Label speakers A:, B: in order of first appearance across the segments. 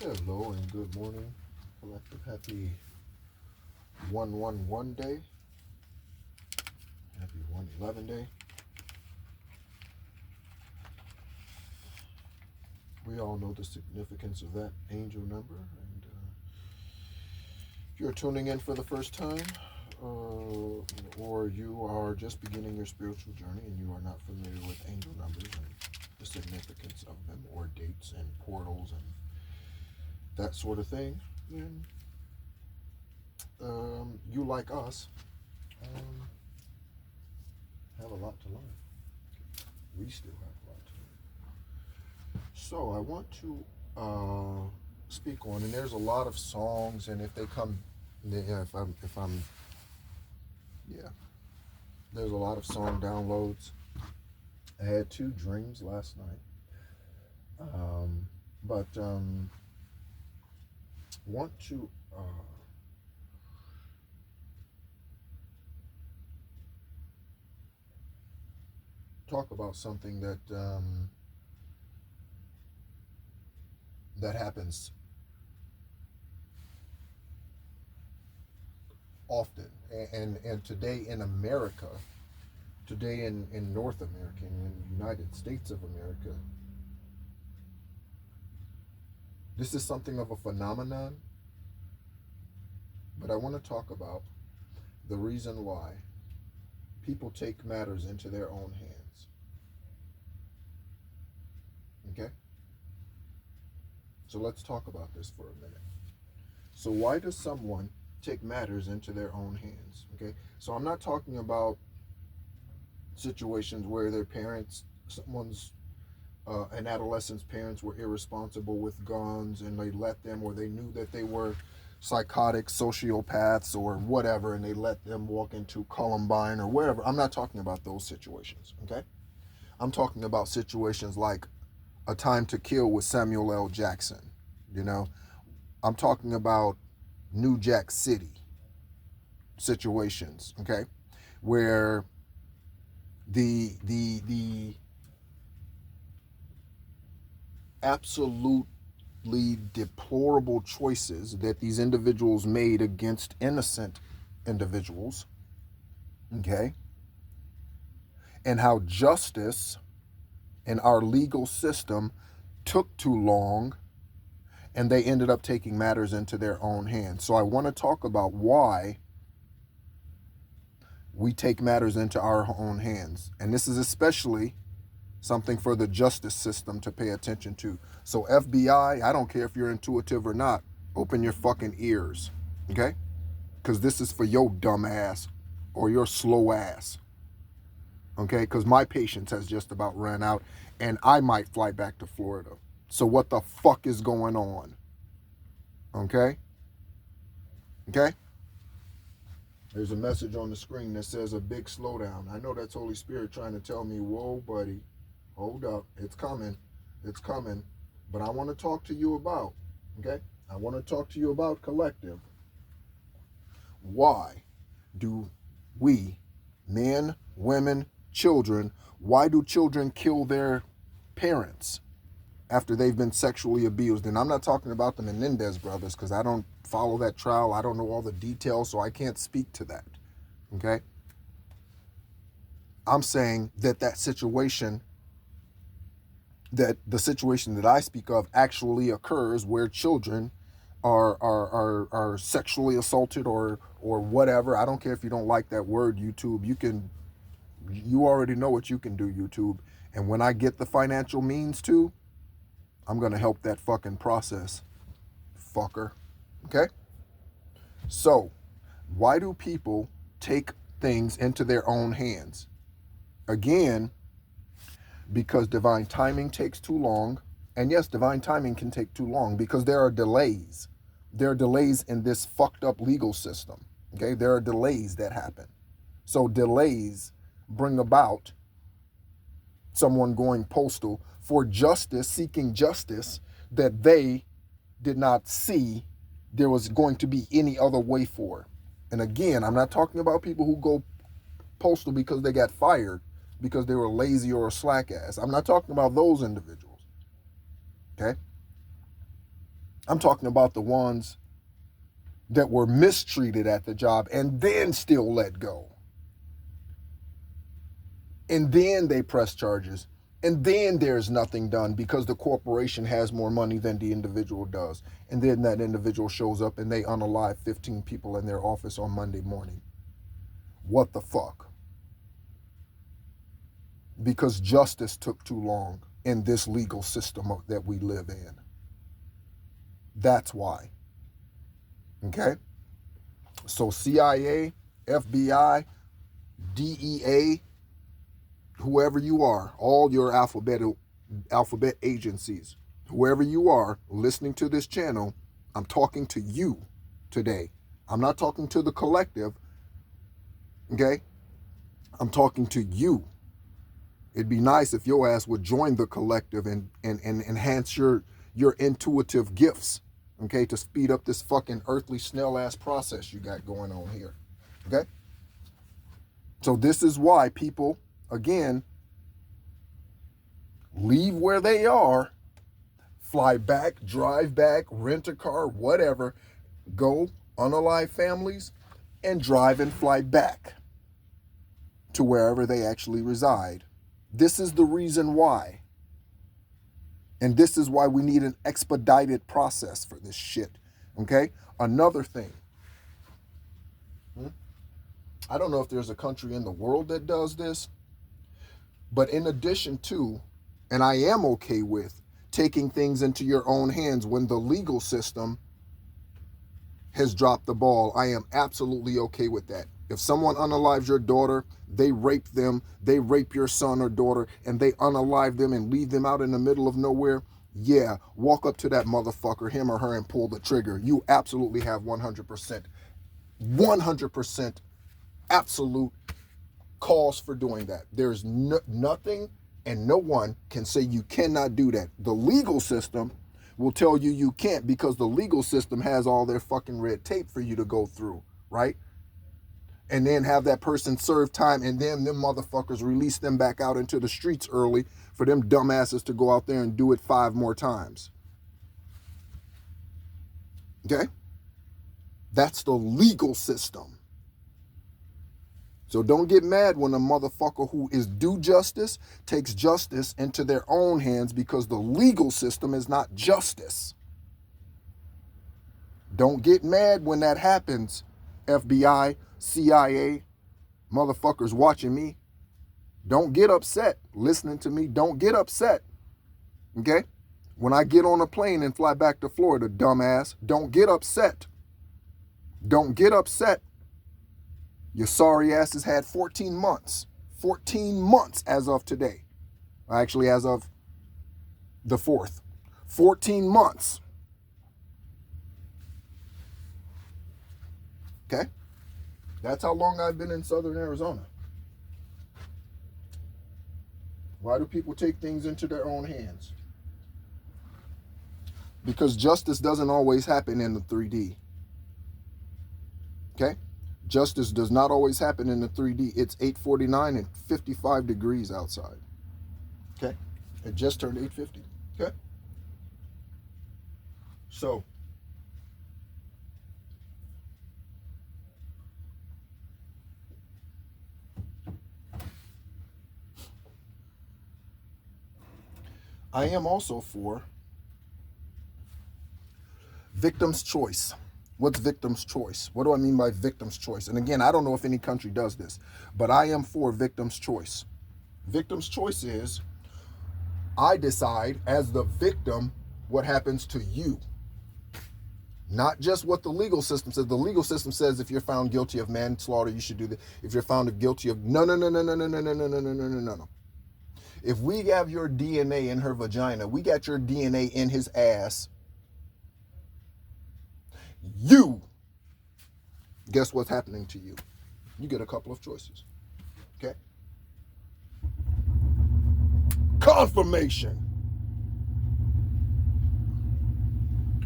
A: Hello and good morning, collective. Happy 111 day. Happy 111 day. We all know the significance of that angel number. And if you're tuning in for the first time, or you are just beginning your spiritual journey and you are not familiar with angel numbers and the significance of them, or dates and portals and that sort of thing, then you, like us, um, have a lot to learn. We still have a lot to learn. So I want to speak on, and there's a lot of songs, and if they come, yeah, yeah, there's a lot of song downloads. I had two dreams last night, but want to talk about something that happens often, and today in America, today in North America, in the United States of America, this is something of a phenomenon. But I want to talk about the reason why people take matters into their own hands. Okay? So let's talk about this for a minute. So why does someone take matters into their own hands? Okay? So I'm not talking about situations where their parents, an adolescent's parents were irresponsible with guns and they let them, or they knew that they were psychotic sociopaths or whatever, and they let them walk into Columbine or wherever. I'm not talking about those situations, okay? I'm talking about situations like A Time to Kill with Samuel L. Jackson, you know? I'm talking about New Jack City situations, okay? Where the absolutely deplorable choices that these individuals made against innocent individuals, okay? And how justice and our legal system took too long, and they ended up taking matters into their own hands. So I want to talk about why we take matters into our own hands. And this is especially something for the justice system to pay attention to. So FBI, I don't care if you're intuitive or not, open your fucking ears, okay? Because this is for your dumb ass or your slow ass, okay? Because my patience has just about ran out and I might fly back to Florida. So what the fuck is going on? Okay? Okay? There's a message on the screen that says a big slowdown. I know that's Holy Spirit trying to tell me, whoa, buddy, hold up. It's coming. It's coming. But I want to talk to you about, okay? I want to talk to you about, collective. Why do we, men, women, children, why do children kill their parents after they've been sexually abused? And I'm not talking about the Menendez brothers because I don't follow that trial. I don't know all the details, so I can't speak to that, okay? I'm saying that the situation that I speak of actually occurs where children are sexually assaulted or whatever. I don't care if you don't like that word, YouTube. You already know what you can do, YouTube. And when I get the financial means to, I'm gonna help that fucking process, fucker. Okay? So, why do people take things into their own hands? Again, because divine timing takes too long. And yes, divine timing can take too long because there are delays. There are delays in this fucked up legal system. Okay? There are delays that happen. So delays bring about someone going postal for justice, seeking justice that they did not see there was going to be any other way for. And again, I'm not talking about people who go postal because they got fired because they were lazy or a slack ass. I'm not talking about those individuals. Okay? I'm talking about the ones that were mistreated at the job and then still let go. And then they press charges. And then there's nothing done because the corporation has more money than the individual does. And then that individual shows up and they unalive 15 people in their office on Monday morning. What the fuck? Because justice took too long in this legal system that we live in. That's why. Okay? So CIA, FBI, DEA, whoever you are, all your alphabet agencies, whoever you are listening to this channel, I'm talking to you today. I'm not talking to the collective, okay? I'm talking to you. It'd be nice if your ass would join the collective and enhance your intuitive gifts, okay, to speed up this fucking earthly snail-ass process you got going on here, okay? So this is why people, again, leave where they are, fly back, drive back, rent a car, whatever, go unalive families, and drive and fly back to wherever they actually reside. This is the reason why. And this is why we need an expedited process for this shit, okay? Another thing. I don't know if there's a country in the world that does this, but in addition to, and I am okay with, taking things into your own hands when the legal system has dropped the ball, I am absolutely okay with that. If someone unalives your daughter, they rape them, they rape your son or daughter, and they unalive them and leave them out in the middle of nowhere, yeah, walk up to that motherfucker, him or her, and pull the trigger. You absolutely have 100% absolute cause for doing that. There's nothing and no one can say you cannot do that. The legal system will tell you you can't because the legal system has all their fucking red tape for you to go through, right? And then have that person serve time and then them motherfuckers release them back out into the streets early for them dumbasses to go out there and do it 5 more times. Okay? That's the legal system. So don't get mad when a motherfucker who is due justice takes justice into their own hands because the legal system is not justice. Don't get mad when that happens, FBI, CIA, motherfuckers watching me. Don't get upset listening to me. Don't get upset, okay? When I get on a plane and fly back to Florida, dumbass, don't get upset. Don't get upset. Your sorry ass has had 14 months. 14 months as of today. Actually, as of the 4th. 14 months. Okay? That's how long I've been in Southern Arizona. Why do people take things into their own hands? Because justice doesn't always happen in the 3D. Okay? Justice does not always happen in the 3D. It's 8:49 and 55 degrees outside. Okay? It just turned 8:50. Okay? So, I am also for victim's choice. What's victim's choice? What do I mean by victim's choice? And again, I don't know if any country does this, but I am for victim's choice. Victim's choice is I decide as the victim what happens to you. Not just what the legal system says. The legal system says if you're found guilty of manslaughter, you should do that. If you're found guilty of no. If we have your DNA in her vagina, we got your DNA in his ass. You, guess what's happening to you? You get a couple of choices. Okay? Confirmation.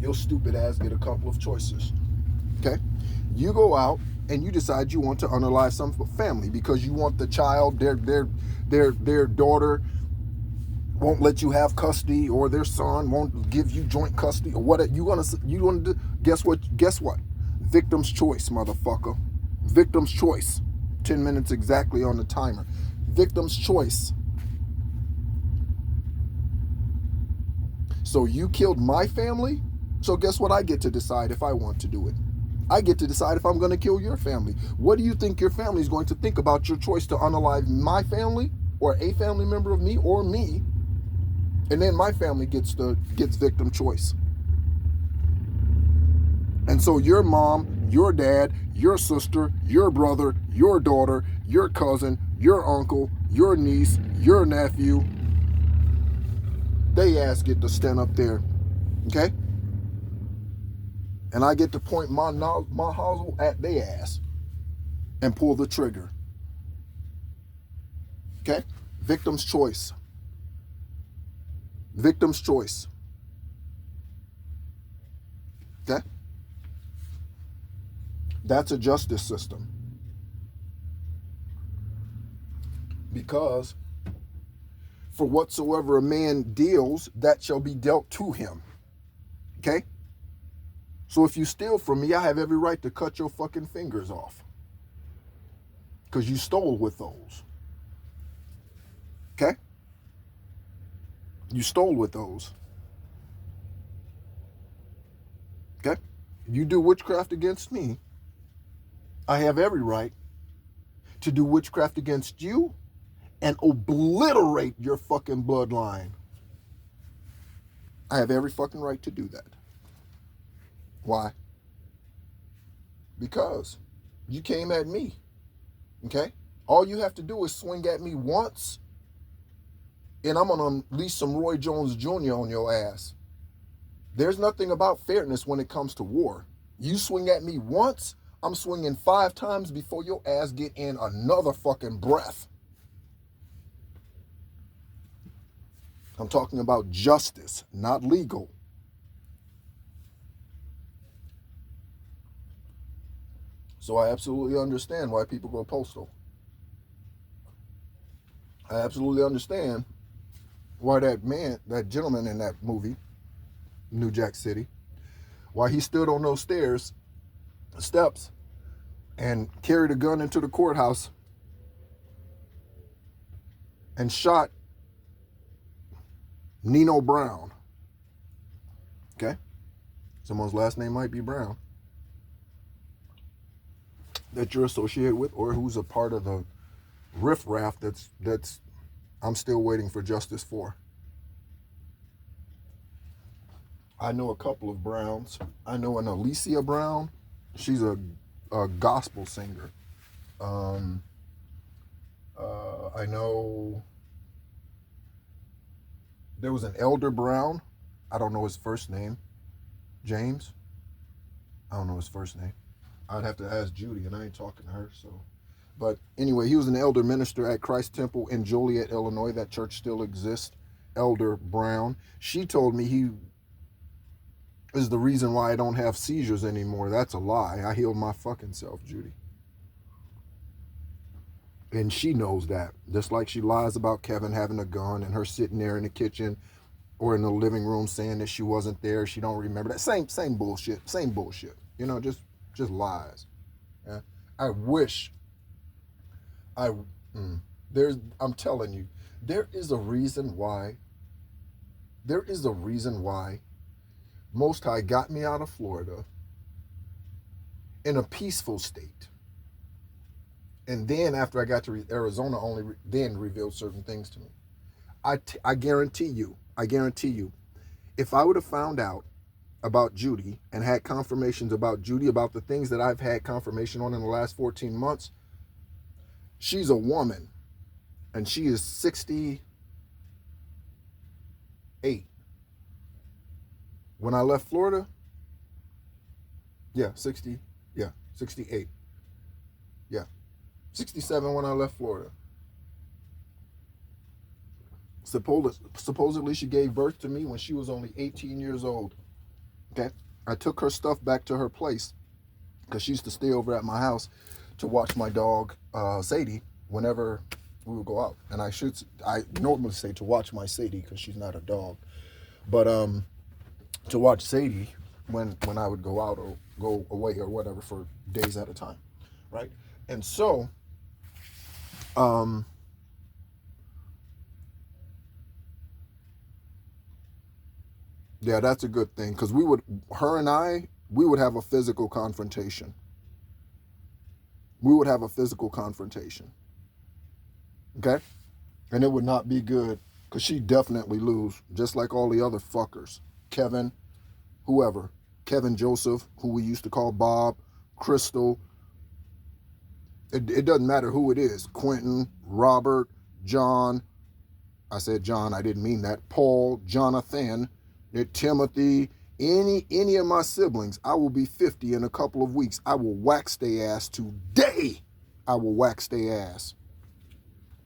A: Your stupid ass get a couple of choices. Okay? You go out and you decide you want to unalive some family because you want the child, their daughter, won't let you have custody, or their son won't give you joint custody, or what you gonna do? Guess what? Victim's choice, motherfucker. Victim's choice. 10 minutes exactly on the timer. Victim's choice. So you killed my family, so guess what? I get to decide if I want to do it. I get to decide if I'm going to kill your family. What do you think your family is going to think about your choice to unalive my family, or a family member of me, or me? And then my family gets victim choice. And so your mom, your dad, your sister, your brother, your daughter, your cousin, your uncle, your niece, your nephew, they ass get to stand up there, okay? And I get to point my nozzle at their ass and pull the trigger, okay? Victim's choice. Victim's choice, okay? That's a justice system. Because for whatsoever a man deals, that shall be dealt to him. Okay? So if you steal from me, I have every right to cut your fucking fingers off. Because you stole with those. Okay? You stole with those. Okay? You do witchcraft against me, I have every right to do witchcraft against you and obliterate your fucking bloodline. I have every fucking right to do that. Why? Because you came at me. Okay? All you have to do is swing at me once, and I'm going to unleash some Roy Jones Jr. on your ass. There's nothing about fairness when it comes to war. You swing at me once, I'm swinging 5 times before your ass get in another fucking breath. I'm talking about justice, not legal. So I absolutely understand why people go postal. I absolutely understand why that gentleman in that movie, New Jack City, why he stood on those steps, and carried a gun into the courthouse and shot Nino Brown. Okay? Someone's last name might be Brown, that you're associated with, or who's a part of the riffraff that's I'm still waiting for justice for. I know a couple of Browns. I know an Alicia Brown. She's a gospel singer. I know there was an Elder Brown. I don't know his first name. James. I don't know his first name. I'd have to ask Judy, and I ain't talking to her, so. But anyway, he was an elder minister at Christ Temple in Joliet, Illinois. That church still exists. Elder Brown. She told me he is the reason why I don't have seizures anymore. That's a lie. I healed my fucking self, Judy. And she knows that. Just like she lies about Kevin having a gun and her sitting there in the kitchen or in the living room saying that she wasn't there, she don't remember that. Same bullshit. Same bullshit. You know, just lies. Yeah? I wish I'm telling you, there is a reason why Most High got me out of Florida in a peaceful state. And then after I got to Arizona, then revealed certain things to me. I guarantee you, if I would have found out about Judy and had confirmations about Judy, about the things that I've had confirmation on in the last 14 months, she's a woman, and she is 68. When I left Florida, 68. 67 when I left Florida. Supposedly she gave birth to me when she was only 18 years old. Okay? I took her stuff back to her place because she used to stay over at my house to watch my dog, Sadie, whenever we would go out, and I normally say to watch my Sadie because she's not a dog, but to watch Sadie when I would go out or go away or whatever for days at a time, right? And so, yeah, that's a good thing because her and we would have a physical confrontation. We would have a physical confrontation, okay? And it would not be good because she'd definitely lose, just like all the other fuckers. Kevin, whoever. Kevin Joseph, who we used to call Bob, Crystal. It doesn't matter who it is. Quentin, Robert, John. I said John, I didn't mean that. Paul, Jonathan, Timothy, any of my siblings. I will be 50 in a couple of weeks. I will wax their ass today. I will wax their ass.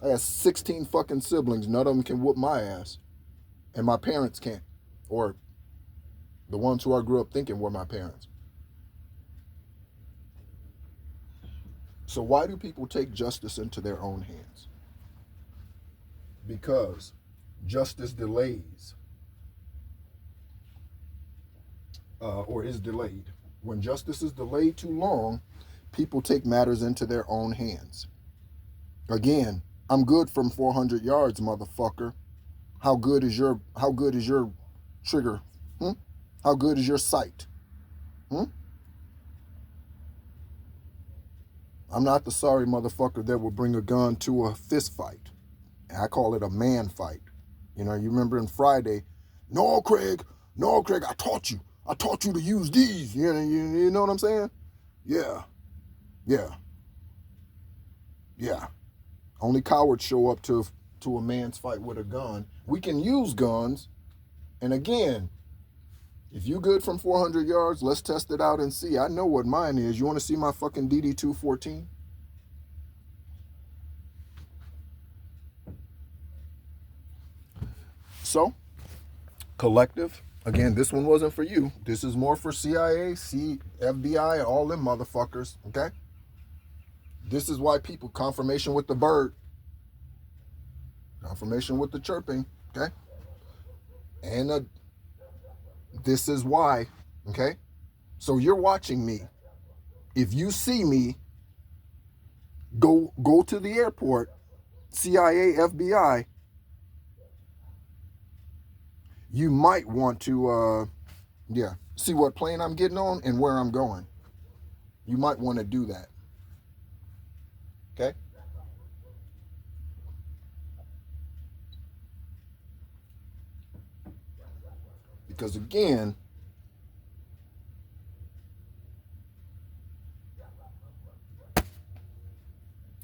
A: I have 16 fucking siblings. None of them can whoop my ass. And my parents can't. Or the ones who I grew up thinking were my parents. So why do people take justice into their own hands? Because justice delays or is delayed. When justice is delayed too long, people take matters into their own hands. Again, I'm good from 400 yards, motherfucker. How good is your trigger? How good is your sight? I'm not the sorry motherfucker that will bring a gun to a fist fight. I call it a man fight. You remember in Friday, no, Craig, I taught you to use these. You know what I'm saying? Yeah. Only cowards show up to a man's fight with a gun. We can use guns. And again, if you good from 400 yards, let's test it out and see. I know what mine is. You want to see my fucking DD-214? So, collective. Again, this one wasn't for you. This is more for CIA, FBI, all them motherfuckers, okay? This is why people, confirmation with the bird, confirmation with the chirping, okay? And this is why, okay? So you're watching me. If you see me, go to the airport, CIA, FBI, you might want to, see what plane I'm getting on and where I'm going. You might want to do that. Okay? Because again,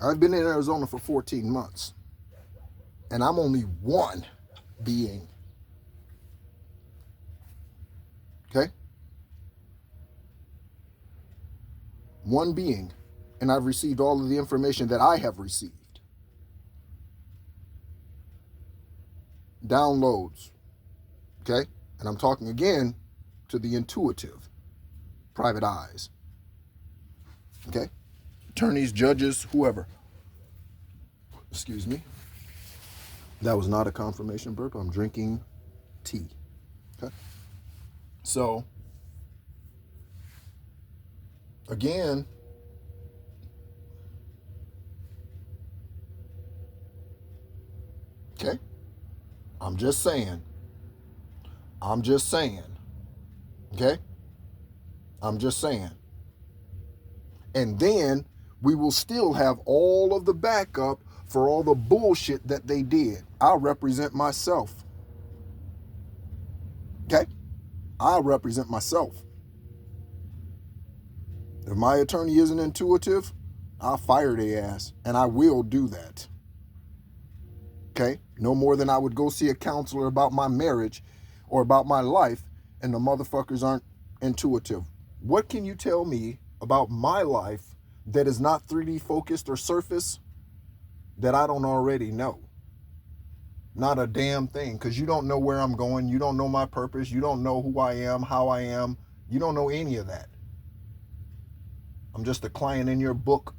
A: I've been in Arizona for 14 months. And I'm only one being. Okay? One being. And I've received all of the information that I have received. Downloads. Okay? And I'm talking again to the intuitive, private eyes. Okay? Attorneys, judges, whoever. Excuse me. That was not a confirmation burp. I'm drinking tea. Okay? So, again, okay? I'm just saying. Okay? I'm just saying. And then we will still have all of the backup for all the bullshit that they did. I'll represent myself. Okay? I'll represent myself. If my attorney isn't intuitive, I'll fire their ass. And I will do that. Okay? No more than I would go see a counselor about my marriage or about my life, and the motherfuckers aren't intuitive. What can you tell me about my life that is not 3D focused or surface that I don't already know? Not a damn thing, because you don't know where I'm going. You don't know my purpose. You don't know who I am, how I am. You don't know any of that. I'm just a client in your book.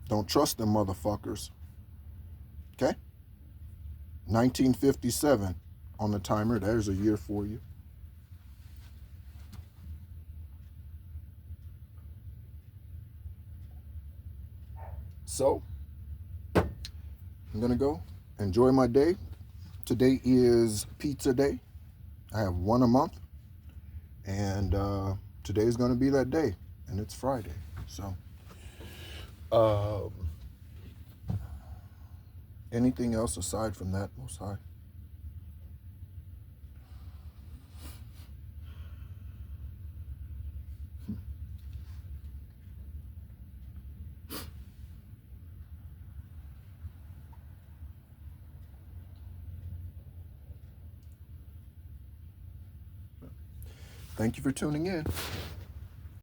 A: Don't trust them motherfuckers. Okay? 1957 on the timer. There's a year for you. So, I'm going to go enjoy my day. Today is pizza day. I have one a month. And today's going to be that day. And it's Friday. So, anything else aside from that, Most High? Thank you for tuning in.